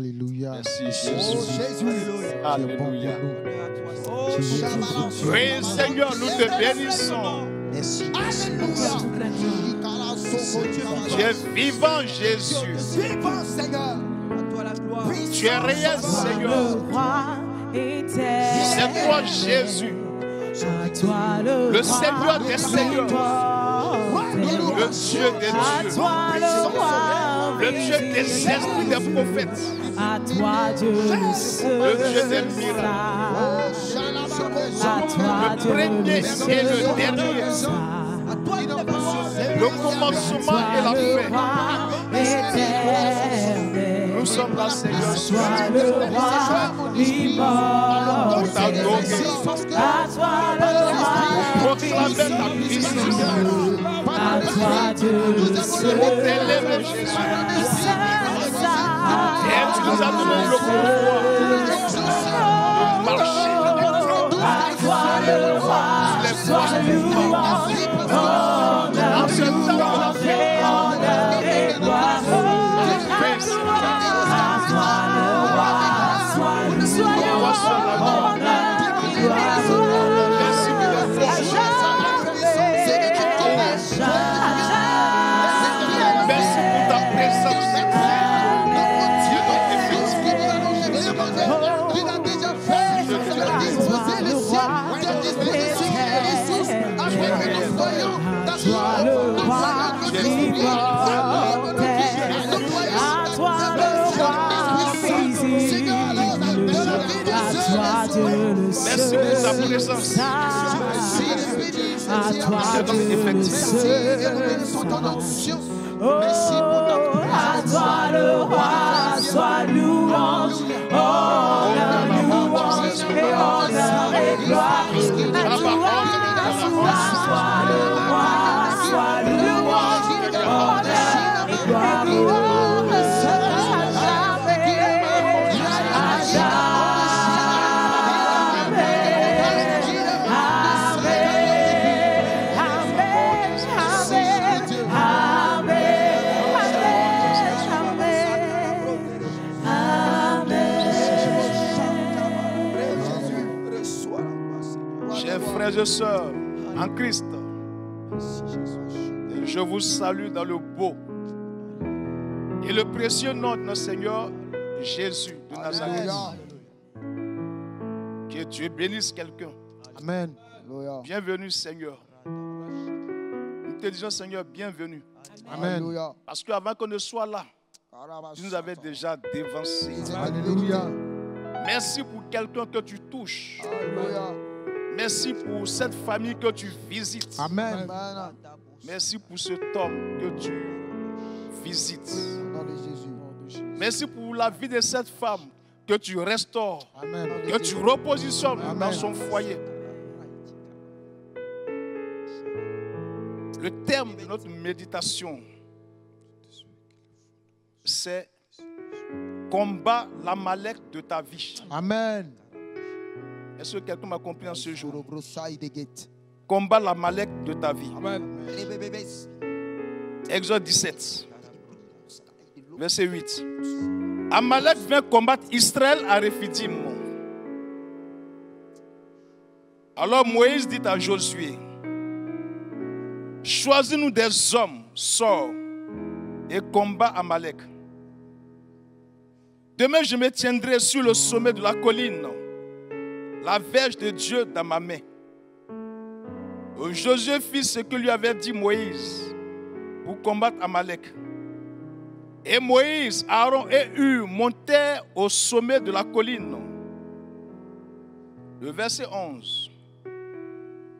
Alléluia. Merci Jésus. Alléluia. Oui, Seigneur, nous te bénissons. Merci. Tu es vivant, Jésus. Tu es réel, Seigneur. C'est toi, Jésus. Le Seigneur des Seigneurs. Le Dieu des dieux. Le Dieu des esprits des prophètes. Le Dieu des miracles. Le premier et le dernier. Le commencement et la fin. Nous sommes là, Seigneur. Sois le roi vivant. Pour t'adorer. À toi le roi Proclamer ta puissance. à toi Dieu le seul. Pour t'élever, Jésus. Et tu nous as donné le pouvoir de marcher. À toi le roi, sois louange, honneur, En ce temps, honneur et gloire. À toi le roi, sois louange, honneur et gloire. merci pour la force. Merci pour ta présence. Toi le roi vivant, à toi le roi visible, à toi Dieu le Merci pour ta seul, présence. à toi Dieu le seul. Oh, à toi le roi, sois louange, honneur, louange et honneur et gloire. À toi le roi, sois louange, honneur et gloire. À Chers frères et sœurs en Christ, je vous salue dans le beau et le précieux nom de notre Seigneur Jésus de Nazareth. Que Dieu bénisse quelqu'un. Amen. Bienvenue, Seigneur. Nous te disons, Seigneur, bienvenue. Amen. Parce qu'avant qu'on ne soit là, tu nous avais déjà dévancé. Alléluia. Merci pour quelqu'un que tu touches. Alléluia. Merci pour cette famille que tu visites. Amen. Merci pour cet homme que tu visites. Merci pour la vie de cette femme que tu restaures, Amen. que tu repositionnes Amen. dans son foyer. Le thème de notre méditation, c'est combat l'Amalek de ta vie. Amen. Est-ce que quelqu'un m'a compris en ce jour? Combat l'Amalek de ta vie. Exode 17, verset 8. Amalek vient combattre Israël à Rephidim. Alors Moïse dit à Josué, choisis-nous des hommes, sors et combat Amalek. Demain, je me tiendrai sur le sommet de la colline, la verge de Dieu dans ma main. Josué fit ce que lui avait dit Moïse pour combattre Amalek. Et Moïse, Aaron et Hur montèrent au sommet de la colline. Le verset 11.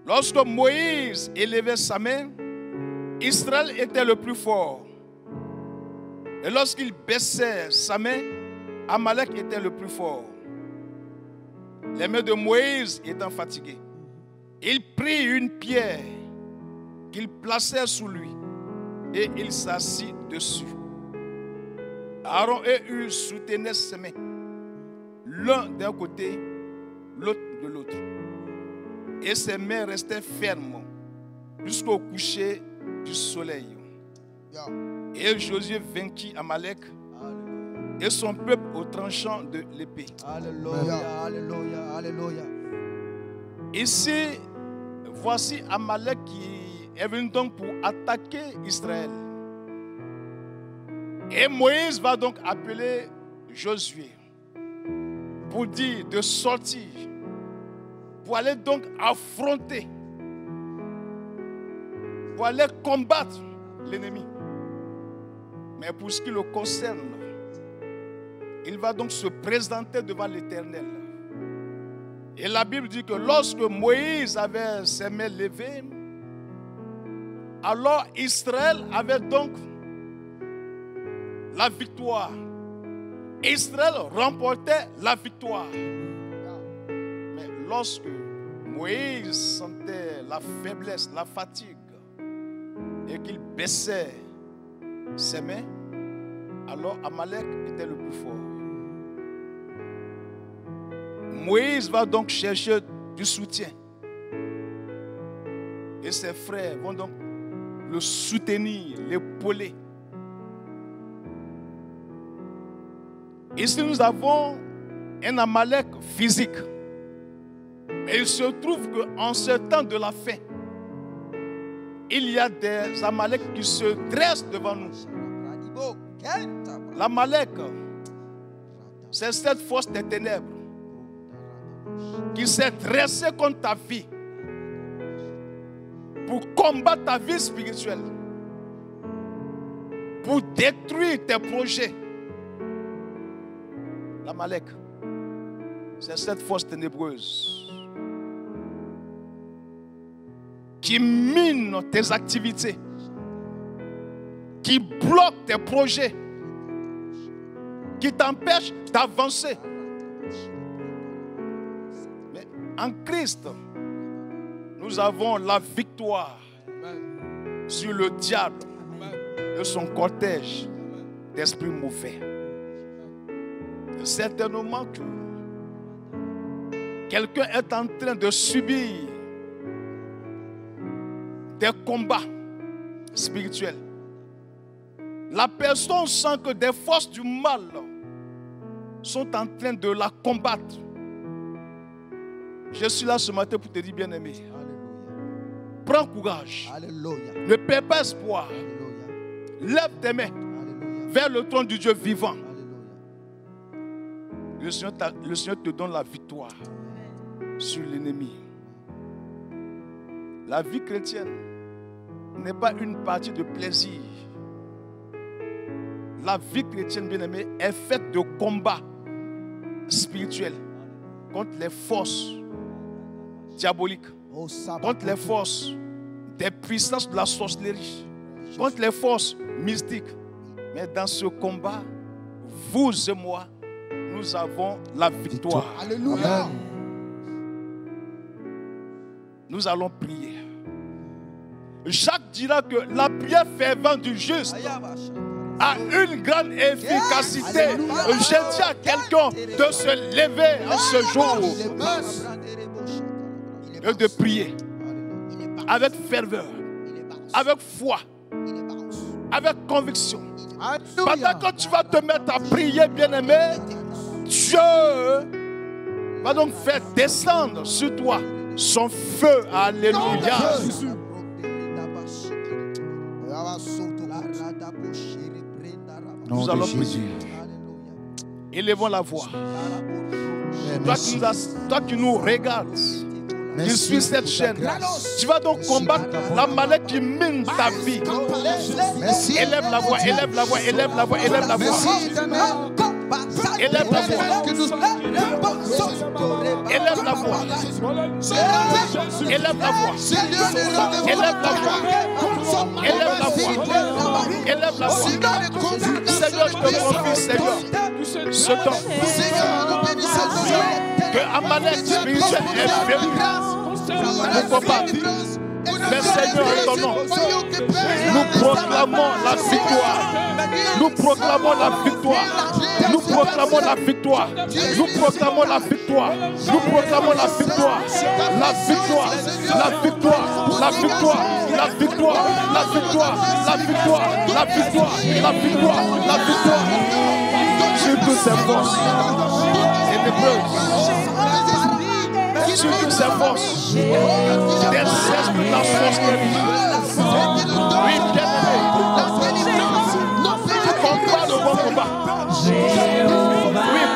Lorsque Moïse élevait sa main, Israël était le plus fort. Et lorsqu'il baissait sa main, Amalek était le plus fort. Les mains de Moïse étant fatiguées, il prit une pierre qu'il plaçait sous lui et il s'assit dessus. Aaron et Hur soutenaient ses mains, l'un d'un côté, l'autre de l'autre. Et ses mains restaient fermes jusqu'au coucher du soleil. Et Josué vainquit Amalek et son peuple au tranchant de l'épée. Alléluia, alléluia, alléluia. Ici, voici Amalek qui est venu donc pour attaquer Israël. Et Moïse va donc appeler Josué pour dire de sortir, pour aller donc affronter, pour aller combattre l'ennemi. Mais pour ce qui le concerne, il va donc se présenter devant l'Éternel. Et la Bible dit que lorsque Moïse avait ses mains levées, alors Israël avait donc la victoire. Israël remportait la victoire. Mais lorsque Moïse sentait la faiblesse, la fatigue, et qu'il baissait ses mains, alors Amalek était le plus fort. Moïse va donc chercher du soutien. Et ses frères vont donc le soutenir, l'épauler. Ici, nous avons un Amalek physique. Mais il se trouve qu'en ce temps de la fin, il y a des Amalek qui se dressent devant nous. L'Amalek, c'est cette force des ténèbres qui s'est dressée contre ta vie pour combattre ta vie spirituelle, pour détruire tes projets. L'Amalek, c'est cette force ténébreuse qui mine tes activités, qui bloque tes projets, qui t'empêche d'avancer. Mais en Christ, nous avons la victoire sur le diable et son cortège d'esprits mauvais. Et certainement que quelqu'un est en train de subir des combats spirituels. La personne sent que des forces du mal sont en train de la combattre. Je suis là ce matin pour te dire, bien-aimé, prends courage. Alléluia. Ne perds pas espoir. Alléluia. Lève tes mains Alléluia. vers le trône du Dieu vivant. Alléluia. Le Seigneur te donne la victoire sur l'ennemi. La vie chrétienne n'est pas une partie de plaisir. La vie chrétienne, bien-aimée, est faite de combats spirituels contre les forces diaboliques, Oh, sabbat. contre les forces des puissances de la sorcellerie, contre les forces mystiques. Mais dans ce combat, vous et moi, nous avons la victoire. Alléluia. Amen. Nous allons prier. Jacques dira que la prière fervente du juste a une grande efficacité. Je dis à quelqu'un de se lever en ce jour et de prier avec ferveur, avec foi, avec conviction. Pendant que tu vas te mettre à prier, bien-aimé, Dieu va donc faire descendre sur toi son feu. Alléluia. Nous allons prier. Élevons la voix. Toi qui nous regardes, qui suis cette chaîne, tu vas donc combattre l'Amalek qui mine ta vie. Merci. Élève la voix, élève la voix, élève la voix, élève la voix. Élève la voix. Élève la voix. Élève la voix. Élève la voix. Élève la voix. Élève la voix. Seigneur, je te confie, Seigneur, ce temps que Amalek spirituel est venu pour combattre. Mais Seigneur, en ton nom, nous proclamons la victoire. Nous proclamons la victoire. Nous proclamons la victoire. Nous proclamons la victoire. Nous proclamons la victoire. La victoire. La victoire. La victoire. La victoire. La victoire. La victoire. La victoire. La victoire. La victoire. sur toutes ces forces ténébreuses, sur toutes ces forces, des esprits de la sorcellerie. Oui, bien-aimé, combat le bon combat. Oui,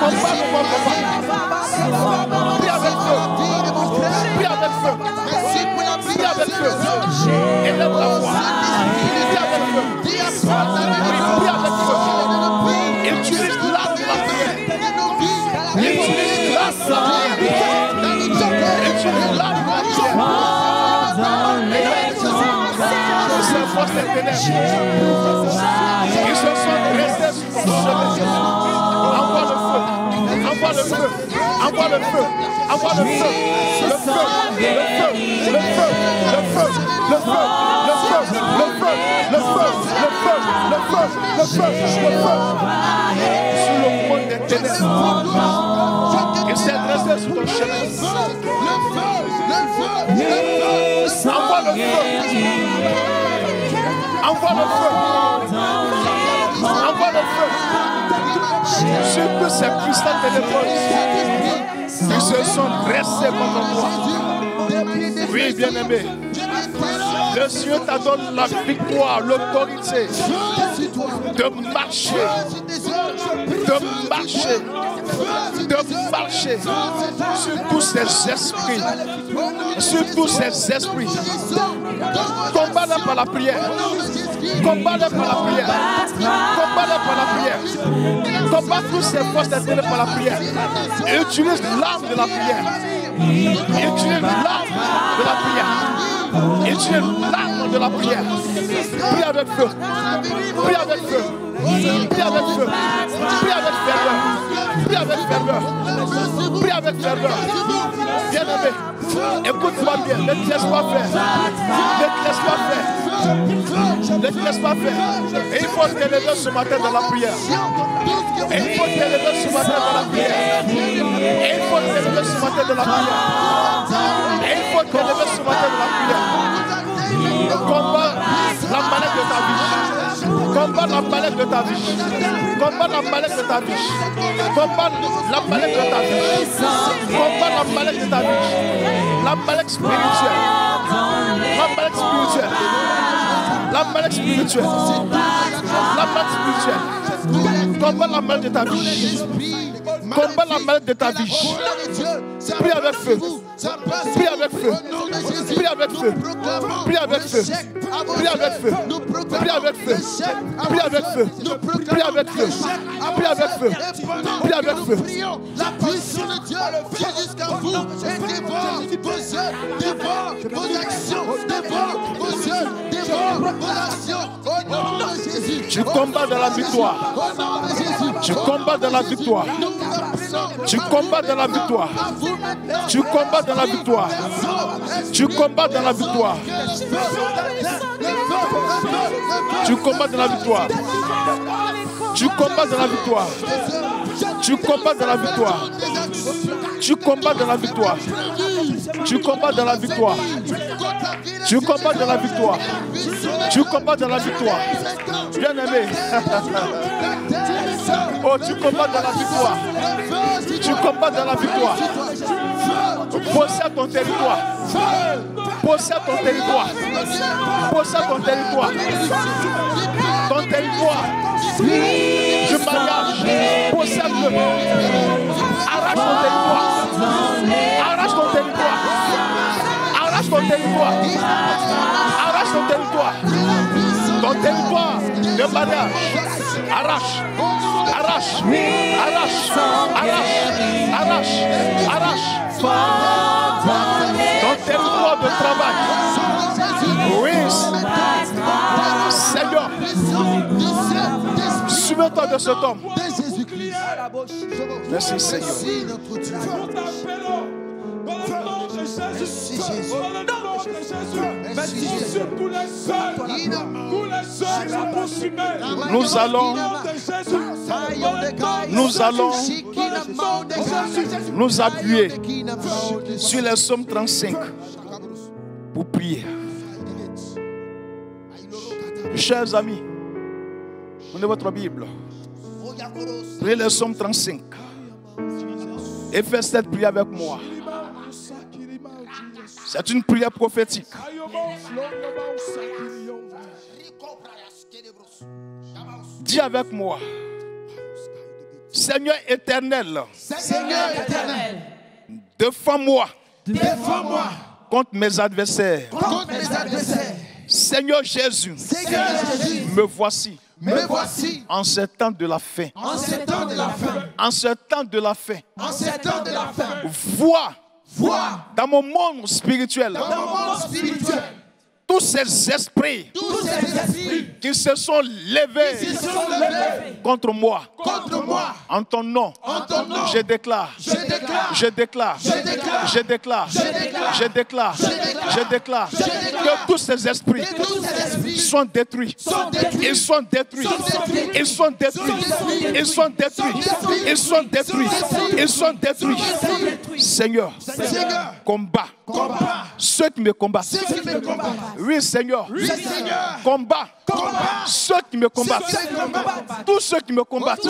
combat le bon combat. Prie avec feu. Prie avec feu. Prie avec feu. Élève la voix. Prie avec feu. Oui, prie avec feu. Utilise l'âme de la prière. Utilise l'âme de la prière. Utilise l'âme de la prière. Ces forces des ténèbres, ils se sont restés sur ton chemin. Envoie le feu. Envoie le feu. Envoie le feu. Envoie le feu. Le feu. Le feu. Le feu. Le feu. Le feu. Le feu. Le feu. Le feu. Le feu. Le feu. Le feu. Le feu. Sur le monde des ténèbres. Il s'est dressé sur ton chemin. Envoie le feu. Envoie le feu. Envoie le feu. Sur toutes ces puissances ténébreuses qui se sont dressées contre toi. Oui, bien-aimé. Le Seigneur t'a donné la victoire, l'autorité de marcher, sur tous ces esprits, Combat-les par la prière. Combat-les par la prière. Combat-les par la prière. Combat tous ces forces éternelles par la prière. Et utilise l'arme de la prière. Utilise l'arme de la prière. Utilise l'arme de la prière. Prie avec feu. Prie avec feu. Prie avec feu. Prie avec ferveur. Prie avec ferveur. Prie avec ferveur. Bien-aimé, écoute-moi bien. Ne te laisse pas faire. Ne te laisse pas faire. Ne te laisse pas faire. Et il faut t'élever ce matin dans la prière. Et il faut t'élever ce matin dans la prière. Et il faut t'élever ce matin dans la prière. Et il faut t'élever ce matin dans la prière. Combat la maladie de ta vie. Combat la maladie de ta vie. Combat la maladie de ta vie. Combat la maladie de ta vie. Combat la maladie de ta vie. La maladie spirituelle. La maladie spirituelle. La maladie spirituelle. La maladie spirituelle. Combat la maladie de ta vie. Combat la maladie de ta vie. Prie avec feu. Prie avec feu. Prie avec feu. Prie avec feu. Prie avec feu. Prie avec feu. Prie avec feu. Prie avec feu. Prie avec feu. Prie avec feu. La puissance de Dieu vient jusqu'à vous et dévore vos œuvres, dévore vos actions, dévore vos œuvres, dévore vos actions. Au nom de Jésus. Tu combats dans la victoire. Au nom de Jésus. Tu combats dans la victoire. Tu combats dans la victoire. Tu combats dans la victoire. Tu combats dans la victoire. Tu combats dans la victoire. Tu combats dans la victoire. Tu combats dans la victoire. Tu combats dans la victoire. Tu combats dans la victoire. Tu combats dans la victoire. Tu combats dans la victoire. Bien-aimé. Oh, tu combats dans la victoire. Tu combats dans la victoire. Possède ton territoire. Possède ton territoire. Possède ton territoire. Ton territoire. Du mariage. Possède-le. Arrache ton territoire. Arrache ton territoire. Arrache ton territoire. Arrache ton territoire. Ton territoire de mariage. Arrache. Arrache. Arrache. Arrache. Arrache. Arrache. Ton territoire de travail. Oui. Seigneur. Souviens-toi de cet homme. Merci Seigneur. Nous allons nous appuyer sur les psaumes 35 pour prier. Chers amis, prenez votre Bible. Prenez le psaume 35. Et faites cette prière avec moi. C'est une prière prophétique. Dis avec moi. Seigneur éternel. Seigneur éternel. Défends-moi. Défends-moi. Contre mes adversaires. Contre mes adversaires. Seigneur Jésus. Seigneur Jésus. Me voici. Me voici. En ce temps de la fin. En ce temps de la fin. En ce temps de la fin. En ce temps de la fin. Vois. Vois. Dans mon monde spirituel. Dans mon monde spirituel. Tous ces esprits. Tous ces esprits. Qui se sont levés. Qui se sont levés. Contre moi. Contre moi. En ton nom. En ton nom. Je déclare. Je déclare. Je déclare. Je déclare. Je déclare. Je déclare. Je déclare. Je déclare. Que tous ces esprits sont détruits. Ils sont détruits. Ils sont détruits. Ils sont détruits. Ils sont détruits. Ils sont détruits. Seigneur, combat. Ceux qui me combattent. Oui, Seigneur. Combat. Ceux qui me combattent. Tous ceux qui me combattent.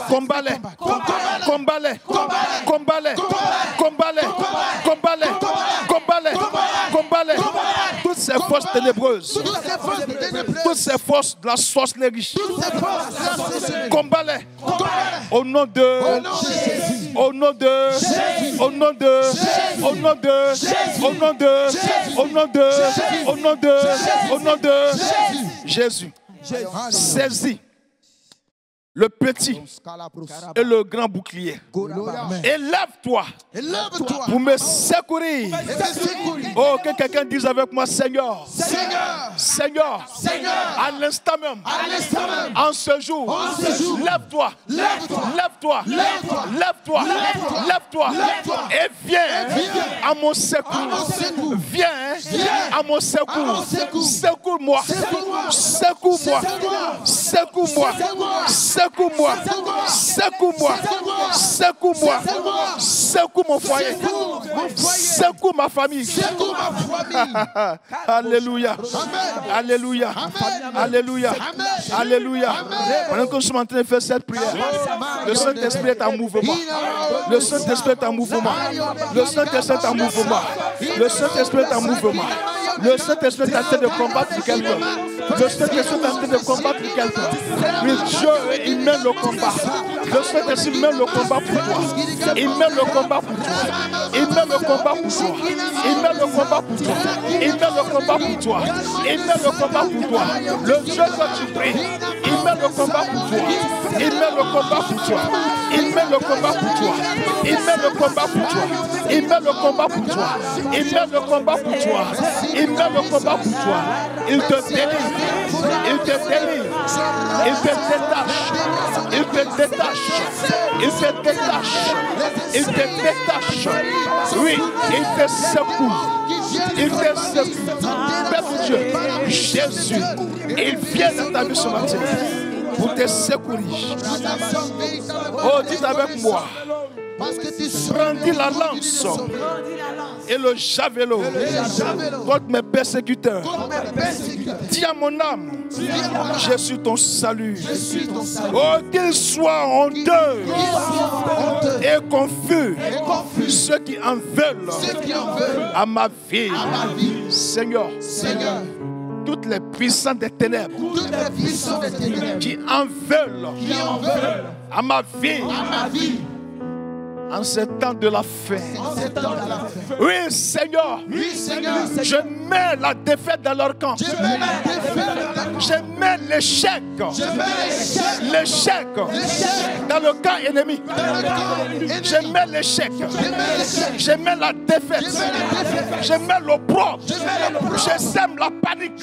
Combat-les. Combat-les. Combat-les. Combat-les. Combat-les. Combat-les. Combat-les. Toutes ces forces ténébreuses. Toutes ces forces de la sorcellerie. Combat-les. Au nom de. Au nom de. Au nom de. Au nom de. Au nom de. Au nom de. Au nom de. Au nom de. Jésus. Saisis le petit et le grand bouclier. Élève-toi pour me secourir. Oh, que quelqu'un dise avec moi, Seigneur. Seigneur. À l'instant même. En ce jour. Lève-toi. Lève-toi. Lève-toi. Lève-toi. Et viens à mon secours. Viens à mon secours. Secours-moi. Secours-moi. Secours-moi. Secours-moi, secours-moi, secours-moi, secours mon foyer, secours ma famille. Alléluia, alléluia, alléluia, alléluia. Pendant que nous sommes en train de faire cette prière, le Saint-Esprit est en mouvement. Le Saint-Esprit est en mouvement. Le Saint-Esprit est en mouvement. Le Saint-Esprit est en mouvement. Le Saint-Esprit est en train de combattre pour quelqu'un. Le Saint-Esprit est en train de combattre pour quelqu'un. Mais Dieu, il mène le combat. Le Saint-Esprit mène le combat pour toi. Il mène le combat pour toi. Il mène le combat pour toi. Il mène le combat pour toi. Il mène le combat pour toi. Il mène le combat pour toi. Le Dieu que tu pries, il mène le combat pour toi. Il mène le combat pour toi. Il mène le combat pour toi. Il mène le combat pour toi. Il mène le combat pour toi. Il mène le combat pour toi. Il mène le combat pour toi. Il te délivre. Il te délivre. Il te détache. Il te détache. Il te détache. Il te détache. Oui, il te secoue. Il te secoue. Père Dieu, Jésus, il vient dans ta vie ce matin pour te secourir. Oh, dites avec moi. Brandis la lance et le javelot contre mes persécuteurs. Dis à mon âme, je suis ton salut. Oh, qu'ils soient honteux et confus, ceux qui en veulent à ma vie. Seigneur, toutes les puissances des ténèbres qui en veulent à ma vie. En ce temps de la fin. Oui, Seigneur. Je mets la défaite dans leur camp. Je mets l'échec. L'échec dans le camp ennemi. Je mets l'échec. Je mets la défaite. Je mets l'opprobre. Je sème la panique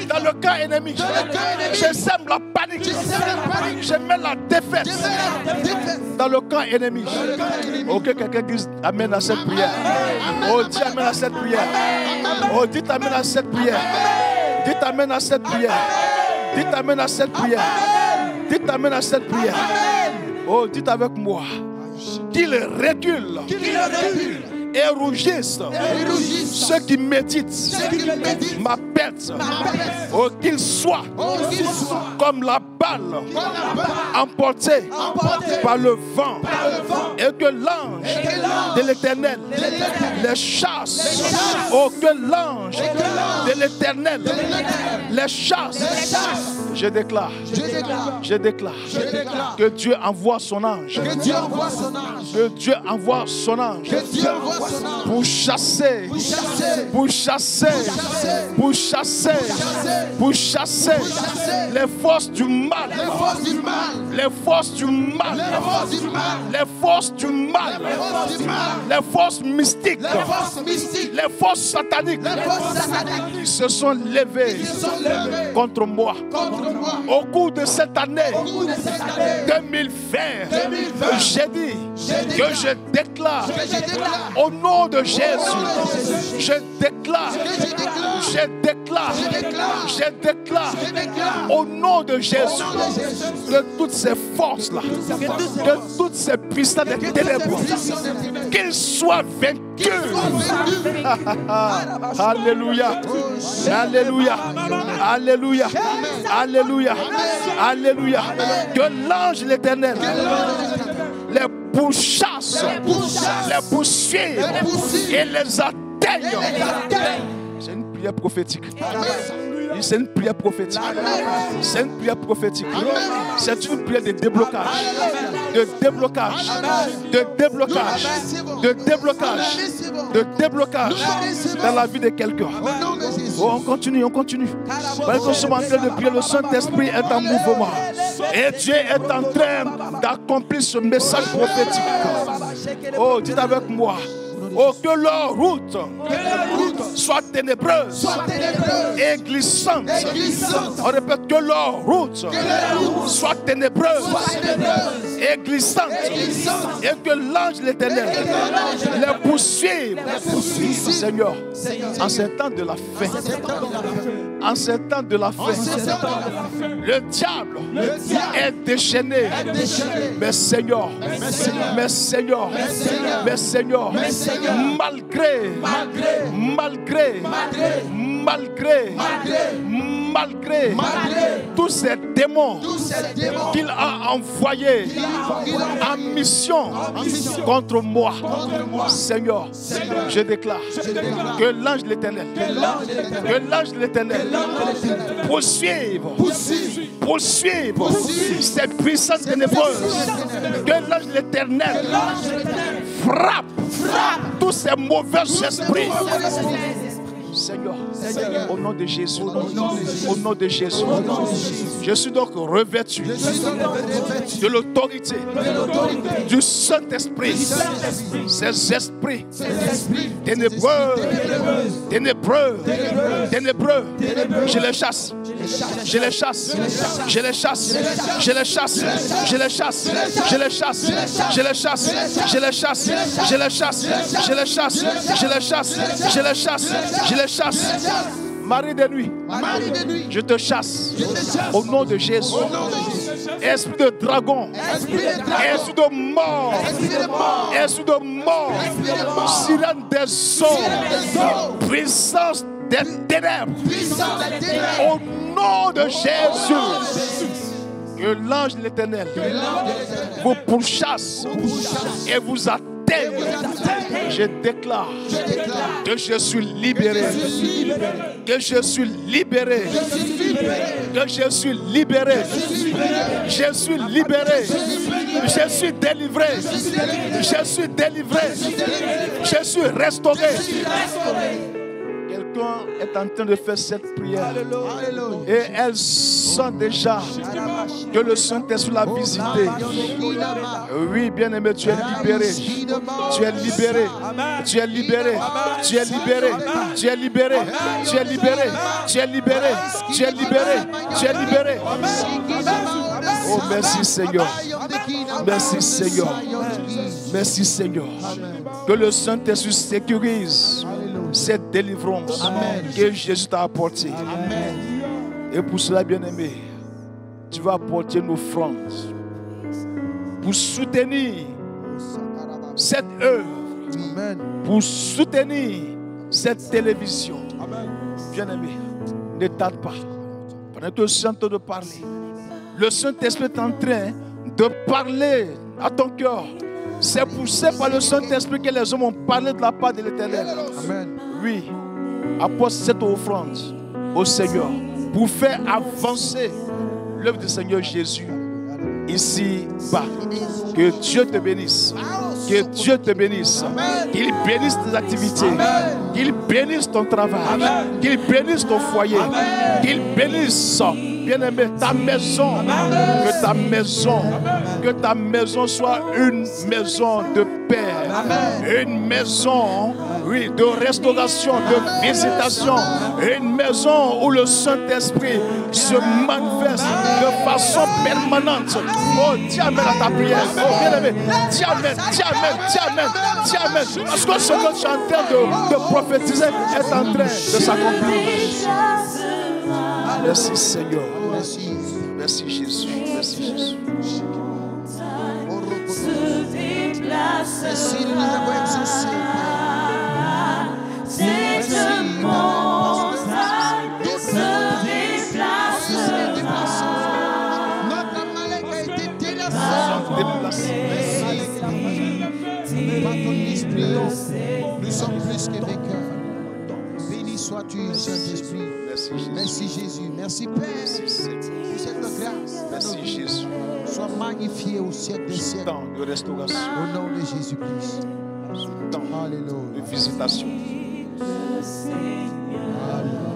dans le camp ennemi. Je sème la panique. Je mets la défaite dans le camp ennemi. Ok, quelqu'un dit amen à cette prière. Oh, dis amen à cette prière. Oh, dites amen à cette prière. Dites amen à cette prière. Dites amen à cette prière. Dites amen à cette prière. Oh, dites avec moi. Qu'il recule. Et rougissent ceux qui méditent ma perte. Oh, qu'ils soient comme la barbe balle emportée par le vent et que l'ange de l'Éternel les chasse. Oh, que l'ange de l'Éternel les chasse. Je déclare que Dieu envoie son ange. Que Dieu envoie son ange pour chasser les forces du mal, les forces du mal, les forces du mal, les forces mystiques, les forces sataniques qui se sont levées contre moi au cours de cette année 2020. J'ai dit que je déclare au nom de Jésus, je déclare au nom de Jésus que toutes ces forces-là, que toutes ces puissances des ténèbres, qu'ils soient vaincus. Alléluia, alléluia, alléluia, alléluia, alléluia. Que l'ange de l'Éternel les pourchasse, les poursuive et les atteigne. C'est une prière prophétique. C'est une prière prophétique. C'est une prière prophétique. C'est une prière de déblocage. De déblocage. De déblocage. De déblocage. De déblocage dans la vie de quelqu'un. Oh, on continue, on continue. Parce que nous sommes en train de prier, le Saint-Esprit est en mouvement. Et Dieu est en train d'accomplir ce message prophétique. Oh, dites avec moi. Oh, que leur route soit ténébreuse et glissante. On répète, que leur route soit ténébreuse et glissante. Et que l'ange de l'Éternel les poursuive. Seigneur, en ces temps de la fin, en ces temps de la fin, le diable est déchaîné. Mais Seigneur, mais Seigneur, mais Seigneur, malgré tous ces démons qu'il a envoyés en mission contre moi, Seigneur, je déclare que l'ange de l'Éternel, poursuive ces puissances ténébreuses, que l'ange de l'Éternel frappe tous ces mauvais esprits. Seigneur, au nom de Jésus, au nom de Jésus, je suis donc revêtu de l'autorité du Saint-Esprit. Ces esprits ténébreux, je les chasse, je les chasse, je les chasse, je les chasse, je les chasse, je les chasse, je les chasse, je les chasse, je les chasse, je les chasse, je les chasse, je les chasse, je les chasse. Marie de nuit, je te chasse au nom de Jésus. Esprit de dragon, esprit de mort, esprit de mort, sirène des eaux, puissance des ténèbres, au nom de Jésus. Que l'ange de l'Éternel vous pourchasse et vous atteigne. Je déclare que je suis libéré, que je suis libéré, que je suis libéré, je suis libéré, je suis délivré, je suis délivré, je suis restauré. Quelqu'un est en train de faire cette prière et elle sent déjà que le Saint-Esprit l'a visité. Oui, bien-aimé, tu es libéré. Tu es libéré. Tu es libéré. Tu es libéré. Tu es libéré. Tu es libéré. Tu es libéré. Tu es libéré. Tu es libéré. Oh, merci Seigneur. Merci Seigneur. Merci Seigneur. Que le Saint-Esprit sécurise cette délivrance que Jésus t'a apportée. Et pour cela, bien-aimé, tu vas apporter une offrande pour soutenir cette œuvre, pour soutenir cette télévision. Bien-aimé, ne tarde pas. Pendant que je suis en train de parler, Le Saint-Esprit est en train de parler à ton cœur. C'est poussé par le Saint-Esprit que les hommes ont parlé de la part de l'Éternel. Amen. Oui, apporte cette offrande au Seigneur pour faire avancer l'œuvre du Seigneur Jésus ici-bas. Que Dieu te bénisse. Que Dieu te bénisse. Qu'il bénisse tes activités. Qu'il bénisse ton travail. Qu'il bénisse ton foyer. Qu'il bénisse, bien-aimé, ta maison. Que ta maison soit une maison de paix. Une maison, oui, de restauration, de visitation. Une maison où le Saint-Esprit se manifeste de façon permanente. Oh, dis amen à ta prière. Oh, bien-aimé, dis amen, dis amen, dis amen, dis amen. Parce que ce que tu es en train de prophétiser est en train de s'accomplir. Merci Seigneur. Merci. Merci Jésus. Merci Jésus. Merci de nous avoir exaucés. Merci. Notre Amalek a été déplacé. Par ton esprit, nous sommes plus que vainqueurs. Béni sois-tu, Saint-Esprit. Merci Jésus. Merci Père pour cette grâce. Merci Jésus. Sois magnifié au siècle des siècles. Temps de restauration. Au nom de Temps Alléluia. de visitation. Alléluia.